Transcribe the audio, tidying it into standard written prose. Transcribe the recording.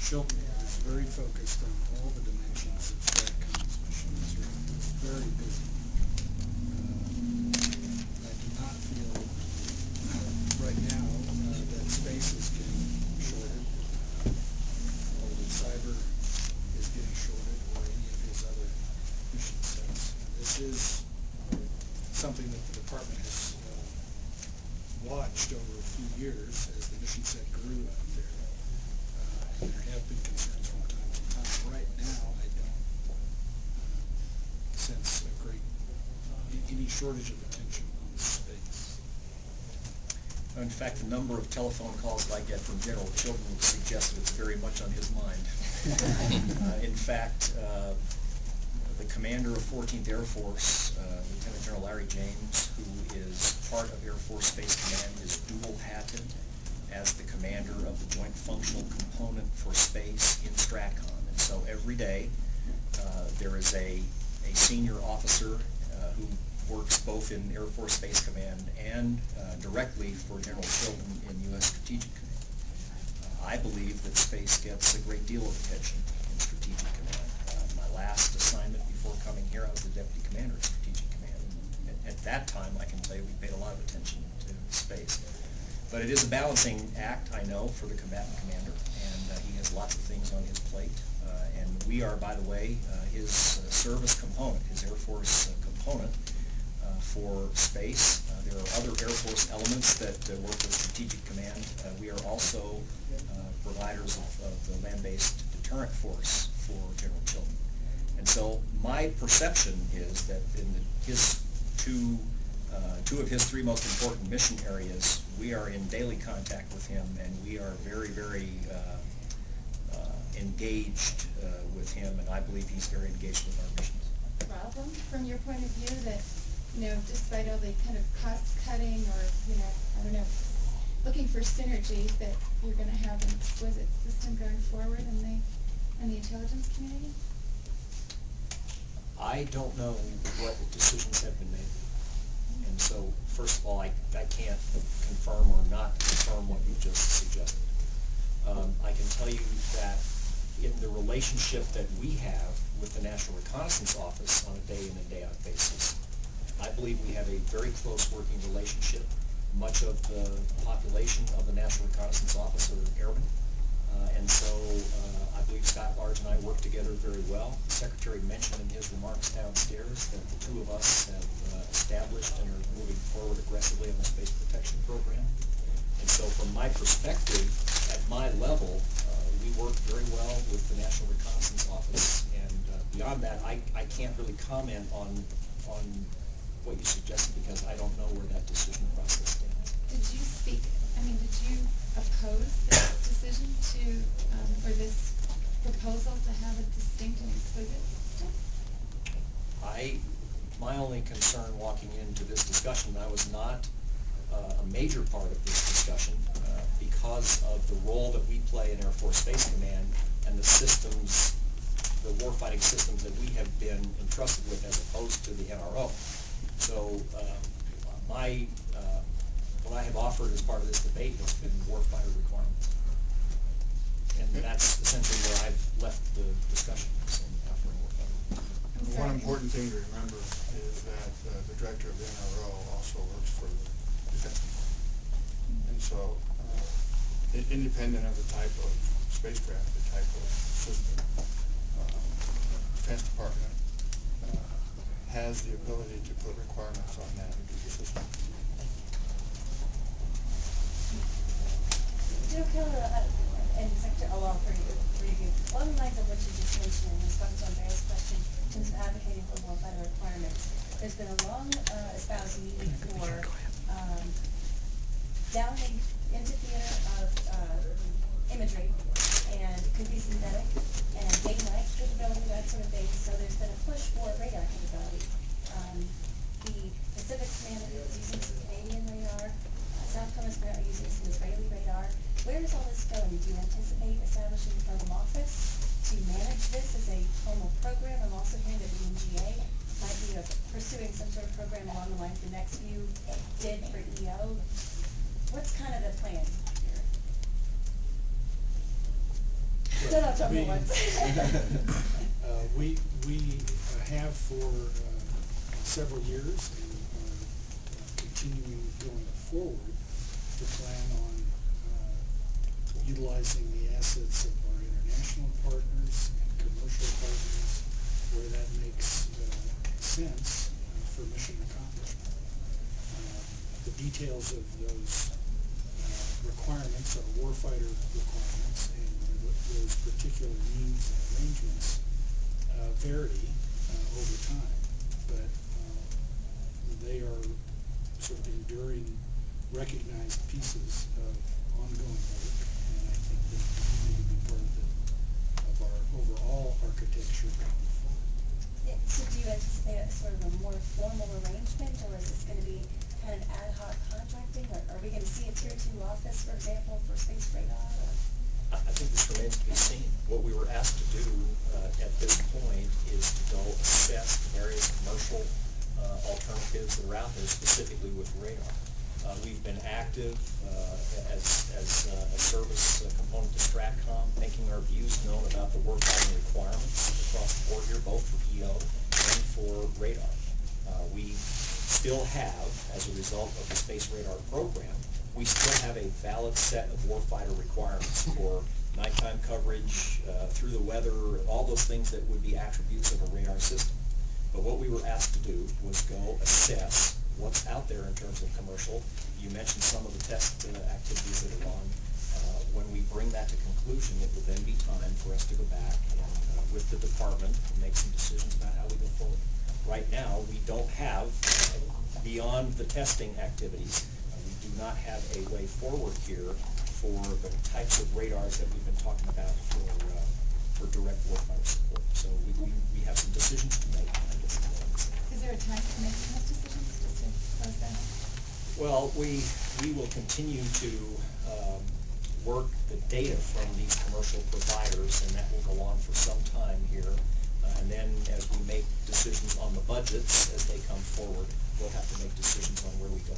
Chilton is very focused on all the dimensions of STRATCOM's mission. It's very busy. I do not feel right now that space is getting shorted, or that cyber is getting shorted, or any of his other mission sets. This is something that the department has watched over a few years as the mission set grew out there. And there have been concerns from time to time. Right now, I don't sense any shortage of attention on space. In fact, the number of telephone calls that I get from General Chilton would suggest that it's very much on his mind. In fact, the commander of 14th Air Force, Lieutenant General Larry James, who is part of Air Force Space Command, is dual-hatted as the commander of the Joint Functional Component for Space in STRATCOM. And so every day there is a senior officer who works both in Air Force Space Command and directly for General Chilton in U.S. Strategic Command. I believe that space gets a great deal of attention in Strategic Command. My last assignment before coming here, I was the Deputy Commander of Strategic Command. And at that time, I can tell you we paid a lot of attention to space. But it is a balancing act, I know, for the combatant commander, and he has lots of things on his plate. And we are, by the way, his service component, his Air Force component for space. There are other Air Force elements that work with Strategic Command. We are also providers of the land-based deterrent force for General Chilton. And so my perception is that in his two of his three most important mission areas, we are in daily contact with him, and we are very, very engaged with him, and I believe he's very engaged with our missions. Problem from your point of view that, despite all the kind of cost cutting or, I don't know, looking for synergies that you're going to have an exquisite system going forward in the intelligence community? I don't know what decisions have been made. And so, first of all, I can't confirm or not confirm what you just suggested. I can tell you that in the relationship that we have with the National Reconnaissance Office on a day-in and day-out basis, I believe we have a very close working relationship. Much of the population of the National Reconnaissance Office are airmen, and so I believe Scott Large and I work together very well. The Secretary mentioned in his remarks downstairs that the two of us have established and are moving forward aggressively on the space protection program. And so from my perspective, at my level, we work very well with the National Reconnaissance Office, and beyond that, I can't really comment on what you suggested because I don't know where that decision process stands. Did you oppose this decision or this proposal to have a distinct and exquisite system? My only concern walking into this discussion, I was not a major part of this discussion because of the role that we play in Air Force Space Command and the systems, the warfighting systems that we have been entrusted with as opposed to the NRO. So what I have offered as part of this debate has been warfighter requirements. And that's essentially where I've left the discussion, offering warfighter. One important thing to remember is that the director of the NRO also works for the Defense Department. And so, independent of the type of spacecraft, the type of system, Defense Department has the ability to put requirements on that system. General Kehler and Secretary along for you. Along the lines of what you just mentioned in response to Barry's question, in terms of advocating for warfighter requirements, there's been a long espoused need for downlink into theater of imagery, and it could be synthetic and day-night capability, that sort of thing. So there's been a push for radar capability. The Pacific Command is using some Canadian radar. Southcom is currently using some Israeli radar. Where is all this going? Do you anticipate establishing a home office to manage this as a formal program? I'm also hearing that the NGA might be pursuing some sort of program along the lines the next view did for EO. What's kind of the plan here? No, no, tell me We- once. We have for several years and are continuing going forward to plan on utilizing the assets of our international partners and commercial partners where that makes sense for mission accomplishment. The details of those requirements are warfighter requirements, and those particular needs and arrangements vary over time, but they are sort of enduring, recognized pieces of ongoing work, and I think that they need to be part of our overall architecture going forward. Yeah, so do you anticipate a sort of a more formal arrangement, or is this gonna be kind of ad hoc contracting, or are we gonna see a tier 2 office, for example, for space radar, or? I think this remains to be seen. What we were asked to do at this point is to go assess the various commercial alternatives that are out there, specifically with radar. We've been active as a service component to STRATCOM, making our views known about the warfighting requirements across the board here, both for EO and for radar. We still have, as a result of the space radar program, we still have a valid set of warfighter requirements for nighttime coverage, through the weather, all those things that would be attributes of a radar system. But what we were asked to do was go assess what's out there in terms of commercial. You mentioned some of the test activities that are on. When we bring that to conclusion, it will then be time for us to go back and with the department make some decisions about how we go forward. Right now, we don't have, beyond the testing activities, we do not have a way forward here for the types of radars that we've been talking about for direct warfighter support. So we have some decisions to make. Is there a time for making those decisions, just to close that? Well, we will continue to work the data from these commercial providers, and that will go on for some time here. And then as we make decisions on the budgets as they come forward, we'll have to make decisions on where we go.